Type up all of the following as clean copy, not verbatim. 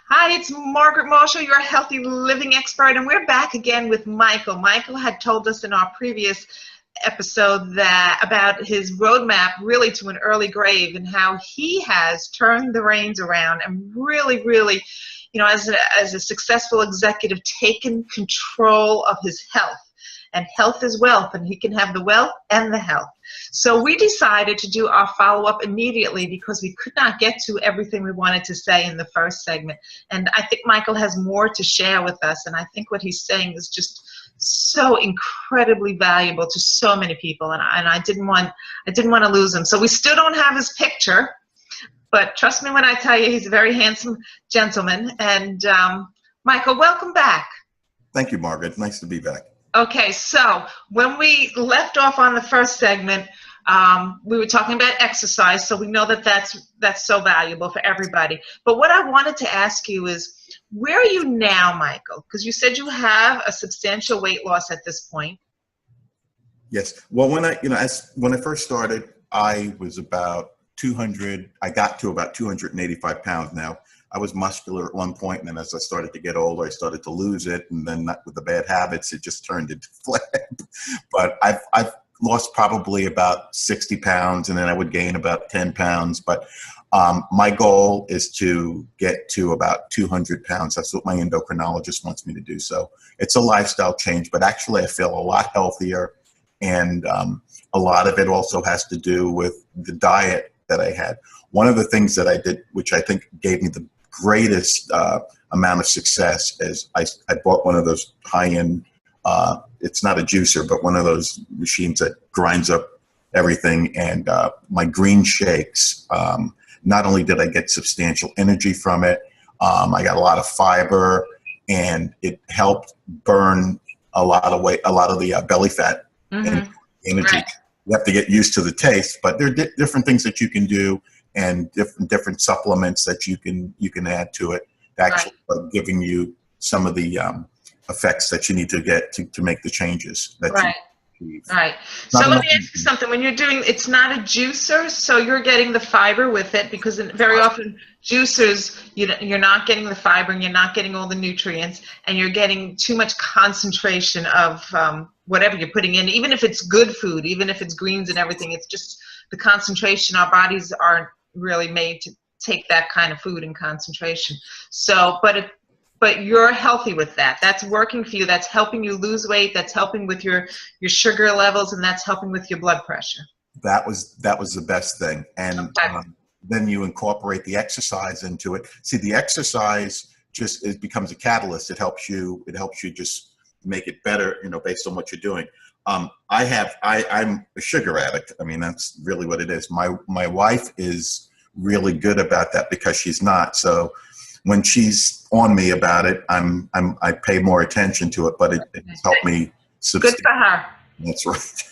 Hi, it's Margaret Marshall, your healthy living expert, and we're back again with Michael. Michael had told us in our previous episode that about his roadmap really to an early grave and how he has turned the reins around and really, as a successful executive, taken control of his health. And health is wealth, and he can have the wealth and the health. So we decided to do our follow-up immediately because we could not get to everything we wanted to say in the first segment. And I think Michael has more to share with us, and I think what he's saying is just so incredibly valuable to so many people, and I didn't want to lose him. So we still don't have his picture, but trust me when I tell you he's a very handsome gentleman. And Michael, welcome back. Thank you, Margaret. Nice to be back. Okay, so when we left off on the first segment, we were talking about exercise, so we know that that's so valuable for everybody. But what I wanted to ask you is, where are you now, Michael? Because you said you have a substantial weight loss at this point. Yes. Well, when I first started, I was about 200. I got to about 285 pounds now. I was muscular at one point, and then as I started to get older, I started to lose it, and then with the bad habits, it just turned into flab. But I've lost probably about 60 pounds, and then I would gain about 10 pounds. But my goal is to get to about 200 pounds. That's what my endocrinologist wants me to do. So it's a lifestyle change, but actually I feel a lot healthier, and a lot of it also has to do with the diet that I had. One of the things that I did, which I think gave me the greatest amount of success, is I bought one of those high-end, it's not a juicer, but one of those machines that grinds up everything, and my green shakes, not only did I get substantial energy from it, I got a lot of fiber, and it helped burn a lot of weight, a lot of the belly fat and energy. Right. You have to get used to the taste, but there are different things that you can do, and different supplements that you can add to it to actually start giving you some of the effects that you need to get to make the changes that you achieve. Right. So let me ask you something. When you're doing, it's not a juicer, so you're getting the fiber with it, because very often juicers, you're not getting the fiber and you're not getting all the nutrients, and you're getting too much concentration of whatever you're putting in, even if it's good food, even if it's greens and everything. It's just the concentration. Our bodies aren't really made to take that kind of food and concentration. So, but you're healthy with that. That's working for you. That's helping you lose weight. That's helping with your sugar levels, and that's helping with your blood pressure. That was the best thing. And then you incorporate the exercise into it. See, the exercise it becomes a catalyst. It helps you just make it better, based on what you're doing. I'm a sugar addict. I mean, that's really what it is. My wife is really good about that because she's not. So when she's on me about it, I pay more attention to it, but it's helped me. Good for her. That's right.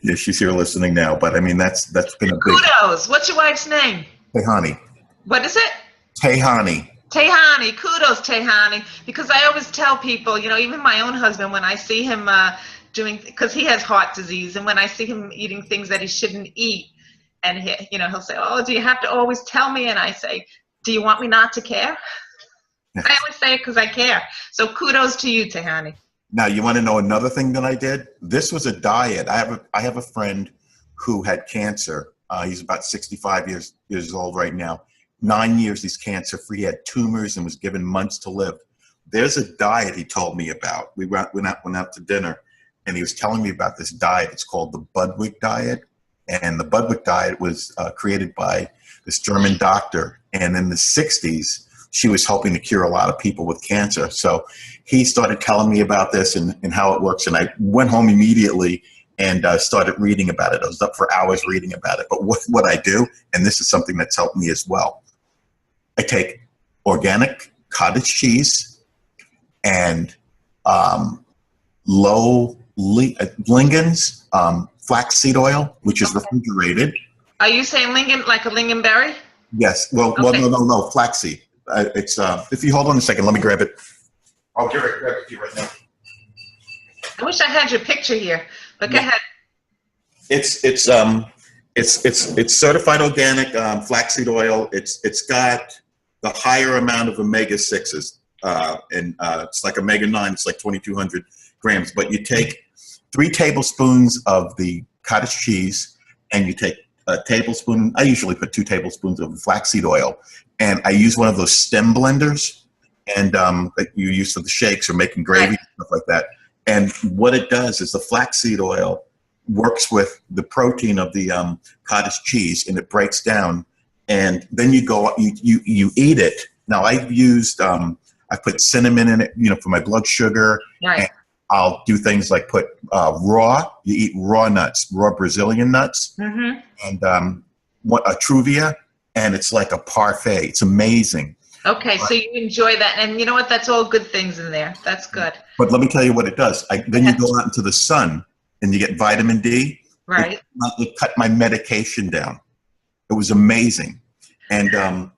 Yeah, she's here listening now, but I mean, that's been a big. Kudos. What's your wife's name? Tehani. What is it? Tehani. Tehani, kudos, Tehani, because I always tell people, even my own husband, when I see him because he has heart disease, and when I see him eating things that he shouldn't eat, and he'll say, "Oh, do you have to always tell me?" And I say, "Do you want me not to care?" I always say it because I care. So kudos to you, Tehani. Now, you want to know another thing that I did? This was a diet. I have a friend who had cancer. He's about 65 years old right now. 9 years he's cancer-free, had tumors, and was given months to live. There's a diet he told me about. We went out to dinner, and he was telling me about this diet. It's called the Budwig diet, and the Budwig diet was created by this German doctor, and in the 60s, she was helping to cure a lot of people with cancer. So he started telling me about this and how it works, and I went home immediately and started reading about it. I was up for hours reading about it. But what I do, and this is something that's helped me as well, I take organic cottage cheese and Lingon's flaxseed oil, which is refrigerated. Are you saying Lingon, like a lingonberry? Yes. Well, no, flaxseed. It's if you hold on a second, let me grab it. I'll grab it to you right now. I wish I had your picture here, but go ahead. It's certified organic flaxseed oil. It's got the higher amount of omega-6s. It's like omega-9, it's like 2,200 grams. But you take 3 tablespoons of the cottage cheese, and you take a tablespoon, I usually put 2 tablespoons of flaxseed oil, and I use one of those stem blenders, and that you use for the shakes or making gravy, and stuff like that. And what it does is the flaxseed oil works with the protein of the cottage cheese, and it breaks down, and then you eat it. Now I've used I put cinnamon in it, for my blood sugar. Right. And I'll do things like put you eat raw nuts, raw Brazilian nuts, Mm-hmm. and a truvia, and it's like a parfait. It's amazing. Okay, so you enjoy that, and you know what? That's all good things in there. That's good. But let me tell you what it does. Then you go out into the sun, and you get vitamin D. Right. It cut my medication down. It was amazing, and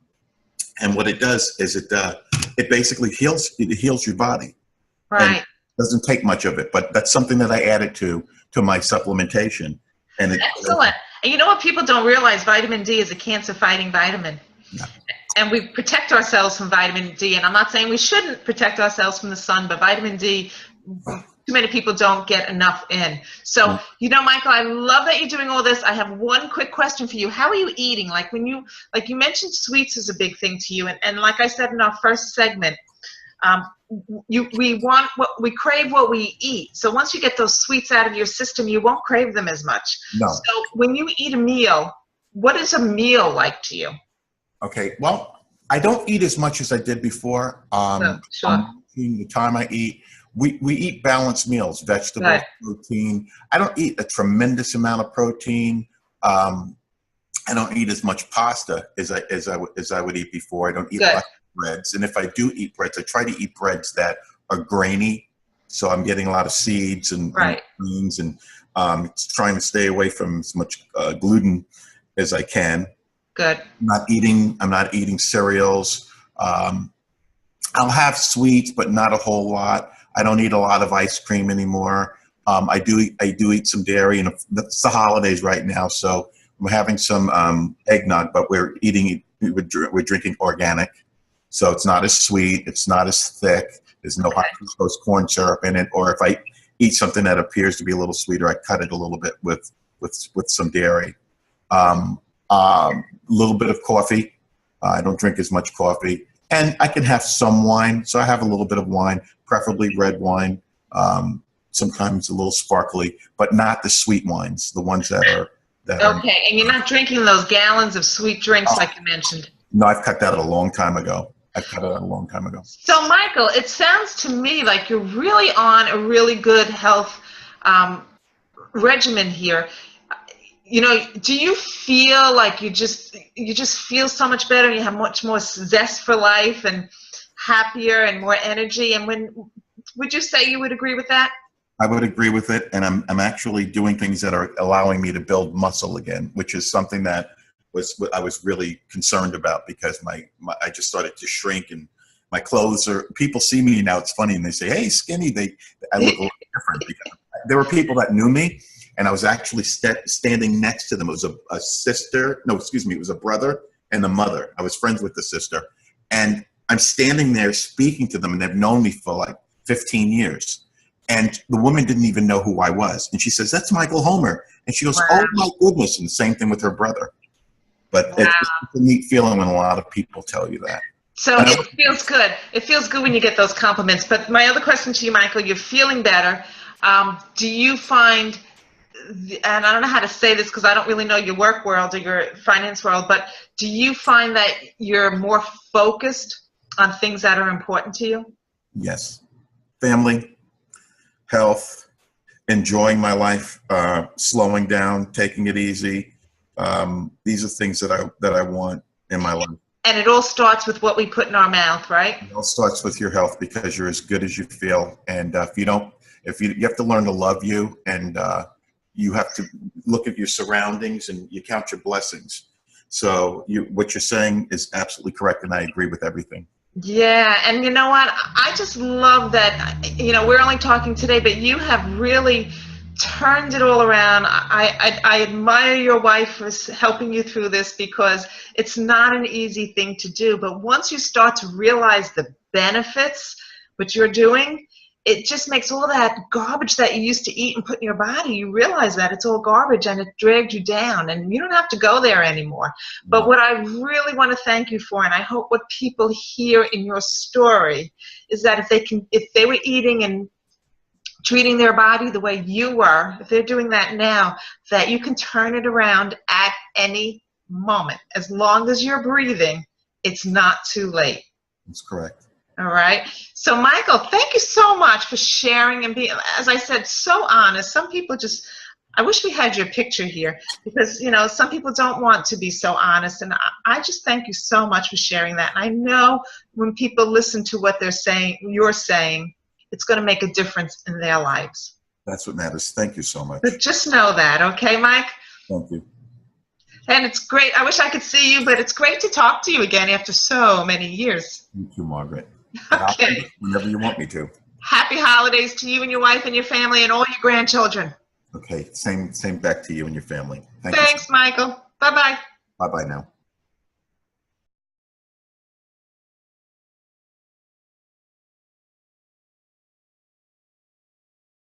what it does is it basically heals your body. Right. And doesn't take much of it, but that's something that I added to my supplementation. And excellent. And you know what people don't realize? Vitamin D is a cancer-fighting vitamin. Yeah. And we protect ourselves from vitamin D. And I'm not saying we shouldn't protect ourselves from the sun, but vitamin D, too many people don't get enough in. So, Michael, I love that you're doing all this. I have one quick question for you. How are you eating? Like you mentioned sweets is a big thing to you. And like I said in our first segment, we crave what we eat. So once you get those sweets out of your system, you won't crave them as much. No. So when you eat a meal, what is a meal like to you? Okay. Well, I don't eat as much as I did before. Sure. The time I eat, we eat balanced meals, vegetables, protein. I don't eat a tremendous amount of protein. I don't eat as much pasta as I would eat before. I don't eat a lot of breads, and if I do eat breads, I try to eat breads that are grainy, so I'm getting a lot of seeds and greens, and trying to stay away from as much gluten as I can. Good. I'm not eating cereals. I'll have sweets, but not a whole lot. I don't eat a lot of ice cream anymore. I do eat some dairy, and it's the holidays right now, so I'm having some eggnog, but we're drinking organic. So it's not as sweet, it's not as thick, there's no high fructose corn syrup in it, or if I eat something that appears to be a little sweeter, I cut it a little bit with some dairy. Little bit of coffee. I don't drink as much coffee. And I can have some wine, so I have a little bit of wine, preferably red wine, sometimes a little sparkly, but not the sweet wines, the ones that are... Okay, and you're not drinking those gallons of sweet drinks like you mentioned. No, I've cut that out a long time ago. So, Michael, it sounds to me like you're really on a really good health regimen here. Do you feel like you just feel so much better, and you have much more zest for life and happier and more energy? And would you say you would agree with that? I would agree with it, and I'm actually doing things that are allowing me to build muscle again, which is something that I was really concerned about, because I just started to shrink, and my clothes people see me now, it's funny, and they say, "Hey, skinny." I look a little different, because there were people that knew me, and I was actually standing next to them. It was it was a brother and a mother. I was friends with the sister, and I'm standing there speaking to them, and they've known me for like 15 years. And the woman didn't even know who I was. And she says, "That's Michael Homer." And she goes, "Wow. Oh my goodness." And the same thing with her brother. But it's a neat feeling when a lot of people tell you that. So it feels good. It feels good when you get those compliments. But my other question to you, Michael, you're feeling better. Do you find, and I don't know how to say this because I don't really know your work world or your finance world, but do you find that you're more focused on things that are important to you? Yes. Family, health, enjoying my life, slowing down, taking it easy. These are things that I want in my life. And it all starts with what we put in our mouth, right? It all starts with your health, because you're as good as you feel. And you have to learn to love you, and you have to look at your surroundings, and you count your blessings. So what you're saying is absolutely correct, and I agree with everything. Yeah, and you know what? I just love that, we're only talking today, but you have really turned it all around. I admire your wife for helping you through this, because it's not an easy thing to do. But once you start to realize the benefits, what you're doing, it just makes all that garbage that you used to eat and put in your body, you realize that it's all garbage and it dragged you down, and you don't have to go there anymore. But what I really want to thank you for, and I hope what people hear in your story, is that if they were eating and treating their body the way you were, if they're doing that now, that you can turn it around at any moment. As long as you're breathing, it's not too late. That's correct. All right. So, Michael, thank you so much for sharing and being, as I said, so honest. Some people just, I wish we had your picture here, because, you know, some people don't want to be so honest. And I just thank you so much for sharing that. And I know when people listen to what they're saying, you're saying, it's going to make a difference in their lives. That's what matters. Thank you so much. But just know that, okay, Mike? Thank you. And it's great. I wish I could see you, but it's great to talk to you again after so many years. Thank you, Margaret. Okay. Whenever you want me to. Happy holidays to you and your wife and your family and all your grandchildren. Okay. Same back to you and your family. Thanks, Michael. Bye-bye. Bye-bye now.